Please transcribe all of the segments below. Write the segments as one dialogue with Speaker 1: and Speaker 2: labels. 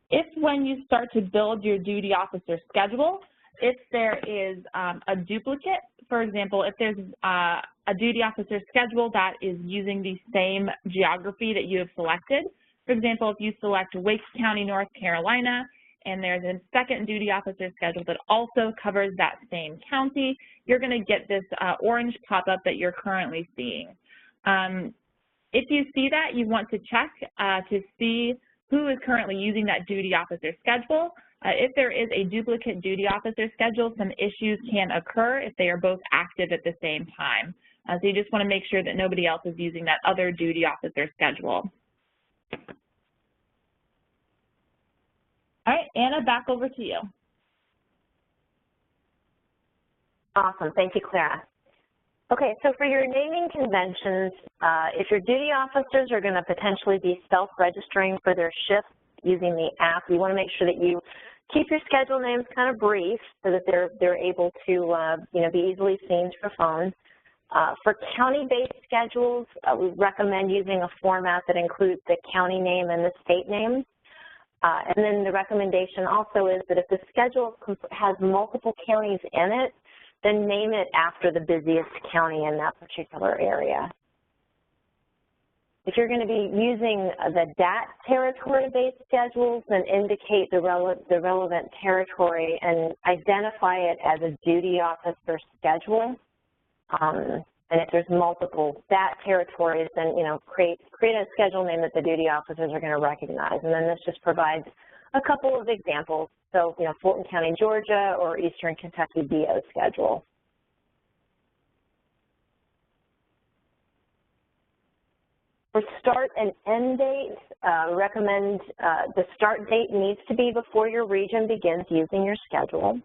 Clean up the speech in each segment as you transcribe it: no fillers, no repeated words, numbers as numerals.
Speaker 1: If when you start to build your duty officer schedule, if there is a duplicate, for example, if there's a duty officer schedule that is using the same geography that you have selected, for example, if you select Wake County, North Carolina, and there's a second duty officer schedule that also covers that same county, you're going to get this orange pop-up that you're currently seeing. If you see that, you want to check to see who is currently using that duty officer schedule. If there is a duplicate duty officer schedule, some issues can occur if they are both active at the same time. So you just want to make sure that nobody else is using that other duty officer schedule. All right, Anna, back over to you.
Speaker 2: Awesome, thank you, Clara. Okay, so for your naming conventions, if your duty officers are going to potentially be self-registering for their shifts using the app, you want to make sure that you keep your schedule names kind of brief so that they're able to be easily seen through phone. For county-based schedules, we recommend using a format that includes the county name and the state name. And then the recommendation also is that if the schedule has multiple counties in it, then name it after the busiest county in that particular area. If you're going to be using the DAT territory-based schedules, then indicate the relevant territory and identify it as a duty officer schedule. And if there's multiple DAT territories, then create a schedule name that the duty officers are going to recognize. And then this just provides a couple of examples. So, Fulton County, Georgia, or Eastern Kentucky DO schedule. For start and end date, recommend the start date needs to be before your region begins using your schedule.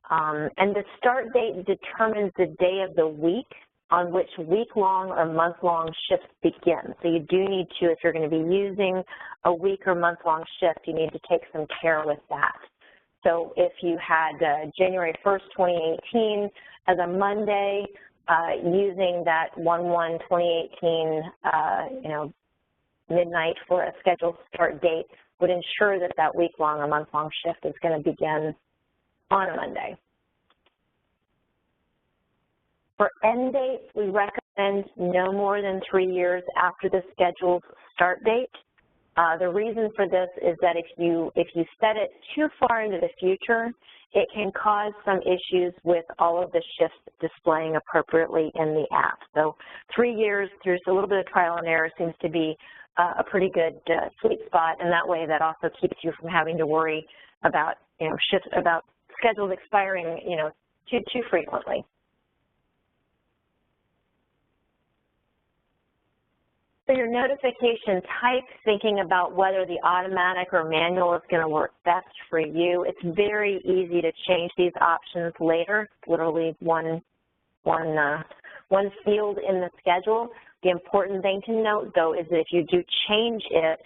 Speaker 2: And the start date determines the day of the week on which week-long or month-long shifts begin. So you do need to, if you're going to be using a week or month-long shift, you need to take some care with that. So if you had January 1st, 2018 as a Monday, using that 1/1/2018, midnight for a scheduled start date would ensure that that week-long or month-long shift is going to begin on a Monday. For end dates, we recommend no more than 3 years after the scheduled start date. The reason for this is that if you set it too far into the future, it can cause some issues with all of the shifts displaying appropriately in the app. So 3 years, there's a little bit of trial and error, seems to be a pretty good sweet spot, and that way that also keeps you from having to worry about shifts, about schedules expiring too frequently. So your notification type, thinking about whether the automatic or manual is going to work best for you. It's very easy to change these options later. It's literally one field in the schedule. The important thing to note, though, is that if you do change it,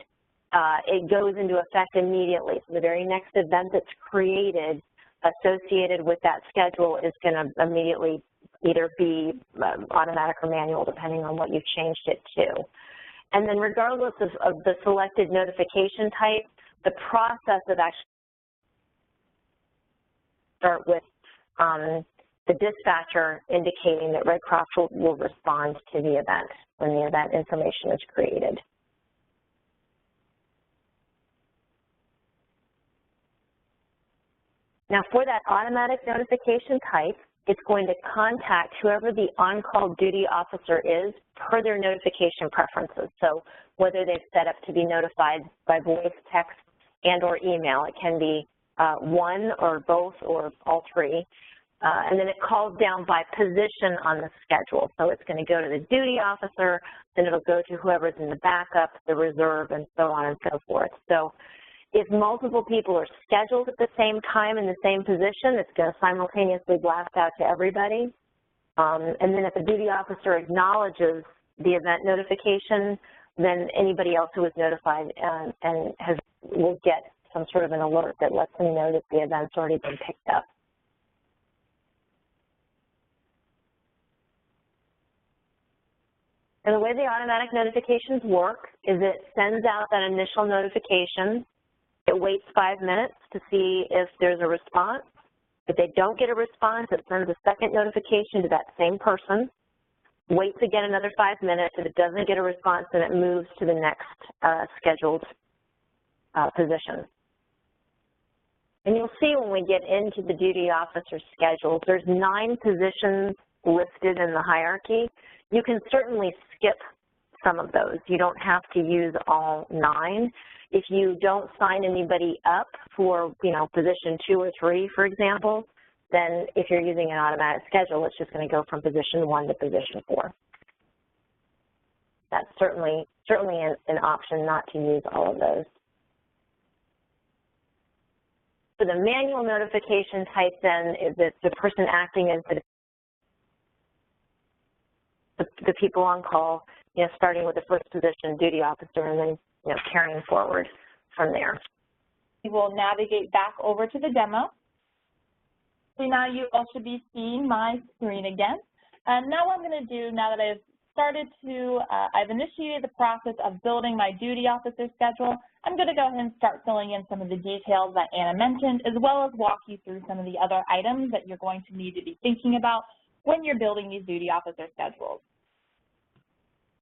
Speaker 2: it goes into effect immediately. So the very next event that's created associated with that schedule is going to immediately either be automatic or manual, depending on what you've changed it to. And then regardless of the selected notification type, the process of actually start with the dispatcher indicating that Red Cross will respond to the event when the event information is created. Now for that automatic notification type, it's going to contact whoever the on-call duty officer is per their notification preferences. So whether they've set up to be notified by voice, text, and or email, it can be one or both or all three. And then it calls down by position on the schedule. So it's going to go to the duty officer, then it'll go to whoever's in the backup, the reserve, and so on and so forth. So if multiple people are scheduled at the same time in the same position, it's going to simultaneously blast out to everybody. And then if the duty officer acknowledges the event notification, then anybody else who was notified will get some sort of an alert that lets them know that the event's already been picked up. And the way the automatic notifications work is it sends out that initial notification. It waits 5 minutes to see if there's a response. If they don't get a response, it sends a second notification to that same person, waits again another 5 minutes. If it doesn't get a response, then it moves to the next scheduled position. And you'll see when we get into the duty officer schedules, there's 9 positions listed in the hierarchy. You can certainly skip some of those. You don't have to use all 9. If you don't sign anybody up for, position 2 or 3, for example, then if you're using an automatic schedule, it's just going to go from position 1 to position 4. That's certainly an option not to use all of those. So the manual notification type then is that the person acting as the people on call, starting with the first position, duty officer, and then carrying forward from there.
Speaker 1: We will navigate back over to the demo. So now you all should be seeing my screen again. And now what I'm going to do, now that I've initiated the process of building my duty officer schedule, I'm going to go ahead and start filling in some of the details that Anna mentioned, as well as walk you through some of the other items that you're going to need to be thinking about when you're building these duty officer schedules.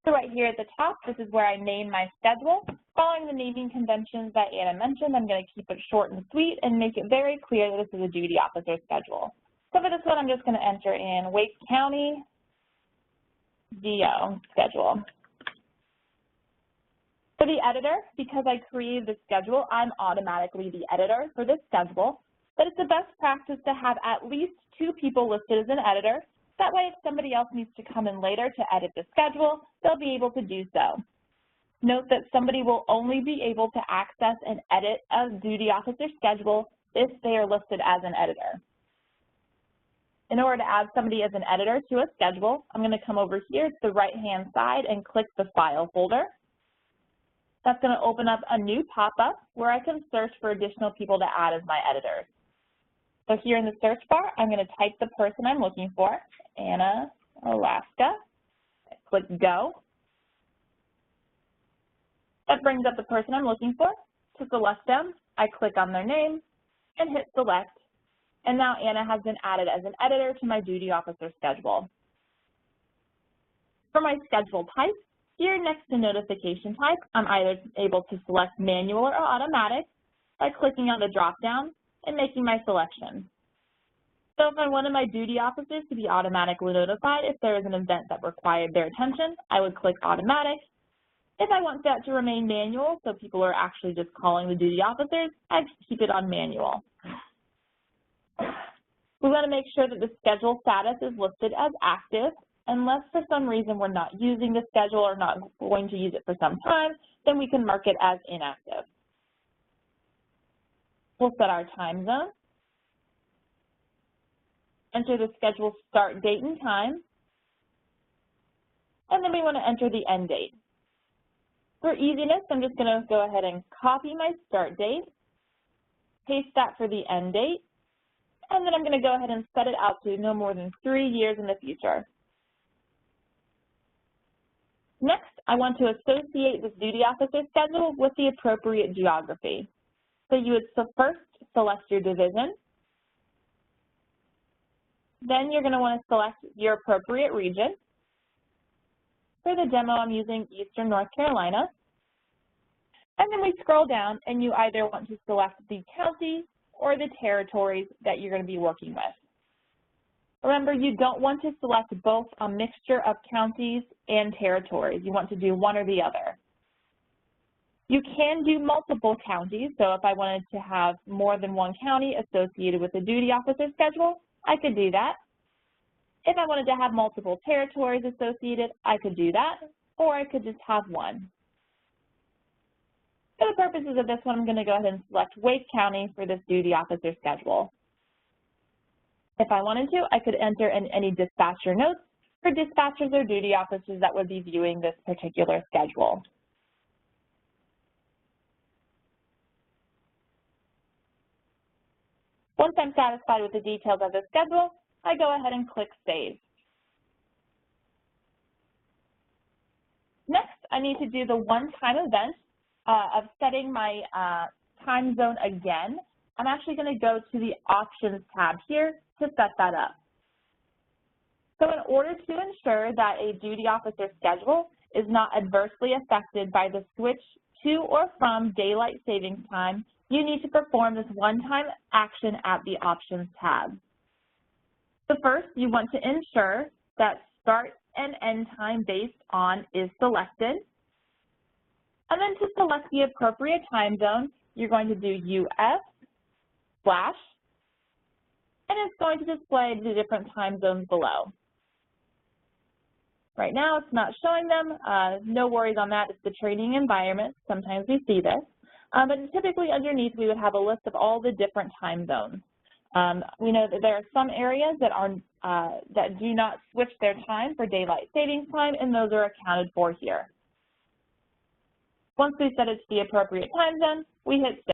Speaker 1: So right here at the top, this is where I name my schedule. Following the naming conventions that Anna mentioned, I'm going to keep it short and sweet and make it very clear that this is a duty officer schedule. So for this one, I'm just going to enter in Wake County DO schedule. For the editor, because I created the schedule, I'm automatically the editor for this schedule, but it's the best practice to have at least 2 people listed as an editor. That way, if somebody else needs to come in later to edit the schedule, they'll be able to do so. Note that somebody will only be able to access and edit a duty officer schedule if they are listed as an editor. In order to add somebody as an editor to a schedule, I'm going to come over here to the right-hand side and click the File folder. That's going to open up a new pop-up where I can search for additional people to add as my editors. So here in the search bar, I'm going to type the person I'm looking for, Anna Alaska. Click Go. That brings up the person I'm looking for. To select them, I click on their name and hit Select. And now Anna has been added as an editor to my duty officer schedule. For my schedule type, here next to notification type, I'm either able to select manual or automatic by clicking on the drop-down and making my selection. So if I wanted my duty officers to be automatically notified if there is an event that required their attention, I would click automatic. If I want that to remain manual, so people are actually just calling the duty officers, I'd keep it on manual. We want to make sure that the schedule status is listed as active. Unless for some reason we're not using the schedule or not going to use it for some time, then we can mark it as inactive. We'll set our time zone, enter the schedule start date and time, and then we want to enter the end date. For easiness, I'm just going to go ahead and copy my start date, paste that for the end date, and then I'm going to go ahead and set it out to no more than 3 years in the future. Next, I want to associate this duty officer schedule with the appropriate geography. So you would first select your division. Then you're going to want to select your appropriate region. For the demo, I'm using Eastern North Carolina. And then we scroll down, and you either want to select the county or the territories that you're going to be working with. Remember, you don't want to select both a mixture of counties and territories. You want to do one or the other. You can do multiple counties, so if I wanted to have more than one county associated with the duty officer schedule, I could do that. If I wanted to have multiple territories associated, I could do that, or I could just have one. For the purposes of this one, I'm going to go ahead and select Wake County for this duty officer schedule. If I wanted to, I could enter in any dispatcher notes for dispatchers or duty officers that would be viewing this particular schedule. Once I'm satisfied with the details of the schedule, I go ahead and click Save. Next, I need to do the one-time event of setting my time zone again, I'm actually going to go to the Options tab here to set that up. So in order to ensure that a duty officer schedule is not adversely affected by the switch to or from daylight savings time, you need to perform this one-time action at the Options tab. So first, you want to ensure that start and end time based on is selected. And then to select the appropriate time zone, you're going to do US/, and it's going to display the different time zones below. Right now, it's not showing them. No worries on that. It's the training environment. Sometimes we see this. But typically underneath, we would have a list of all the different time zones. We know that there are some areas that that do not switch their time for daylight savings time, and those are accounted for here. Once we set it to the appropriate time zone, we hit save.